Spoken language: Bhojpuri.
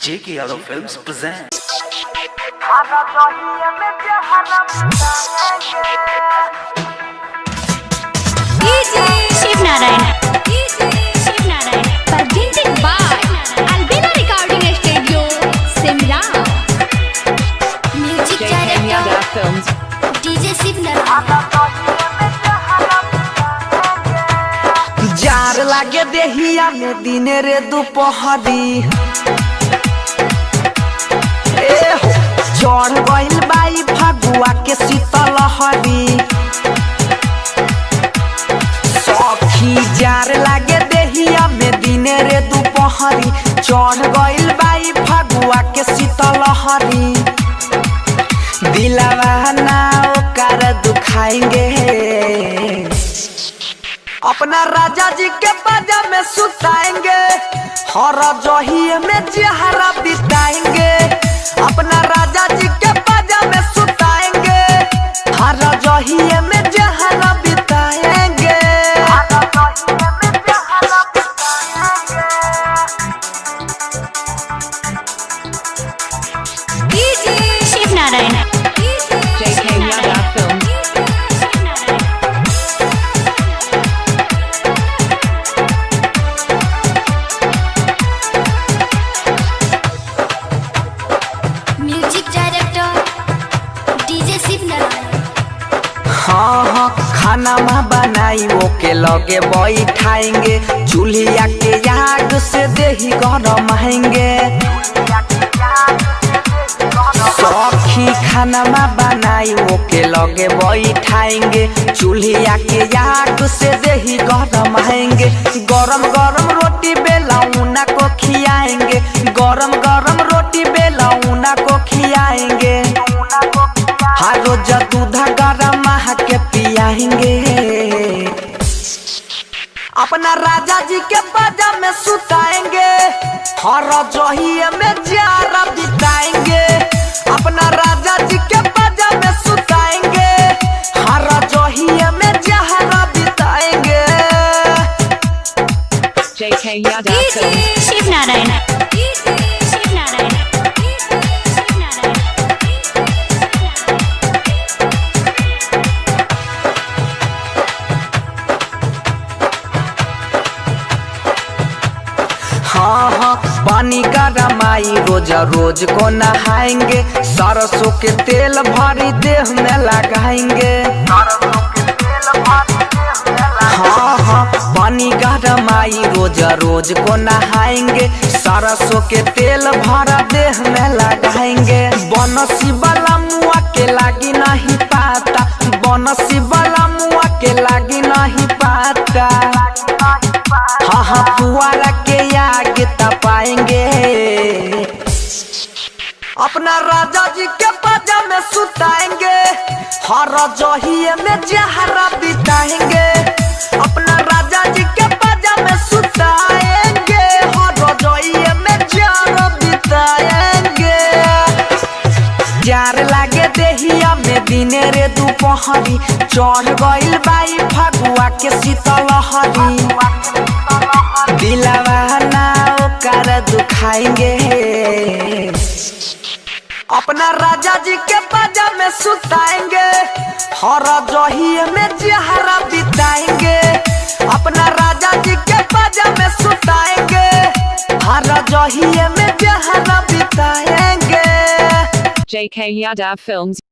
J.K. Yadav Films present. Shiv Narayan presented by Albina Recording Studio, Simla. Music director DJ Shiv Narayan. जार लागे देहिया में दिने रे दोपहरी चढ़ गइल बाई फगुआ के शीतल हरी सखी जार लागे देहिया में दिने रे दोपहरी चढ़ गइल बाई फगुआ के शीतल हरी दिलवा ना ओकर दुखाएंगे अपना राजा जी के बाजा में सुताएंगे हर जहिए में जहरा बिताएंगे अपना राजा जी के बाजा में सुताएंगे हर जहिए में जहरा बिताएंगे Shiv Narayan J.K. Yadav Films. Music director DJ Shiv Narayan. हाँ खाना में बनाई ओके लगे बैठाएंगे चूल्हिया के आग से देही गरमाएंगे सखी खाना में बनाई ओके लगे बैठाएंगे चूल्हिया के आग से देही गरमाएंगे गरम गरम रोटी बेलौना को खियाएंगे गरम गरम रोटी बेलौना को खियाएंगे हर रोज दूध गरम के पियाएंगे अपना राजा जी के बाजा में सुताएंगे हर जहिए में जारा बिताएंगे अपना राजा जी के बाजा में सुताएंगे हर जहिए में जहरा बिताएंगे J.K. Yadav Films. Shiv Narayan. हाँ पानी गरमाई रोज रोज को नहाएंगे सरसों के तेल भरी देह में लगाएंगे हाँ पानी गरमाई रोज रोज को नहाएंगे सरसों के तेल भरा देह में लगाएंगे बनसी वाला मुआ के लागी नहीं पाता बनसी वाला मुआ के लागी नहीं पाता हाँ पुआरा के आग तपाएंगे अपना राजा जी के बाजा में सुताएंगे हर जहिए में जहरा बिताएंगे अपना राजा जी के बाजा में सुताएंगे हर जहिए में जहरा बिताएंगे जार लागे देहिया में दिने रे दोपहरी चढ़ गइल बाई फगुआ के शीतल हरी दिलवा ना ओकर दुखाएंगे अपना राजा जी के बाजा में सुताएंगे हर जहिए में जहरा बिताएंगे अपना राजा जी के बाजा में सुताएंगे हर जहिए में जहरा बिताएंगे J.K. Yadav Films.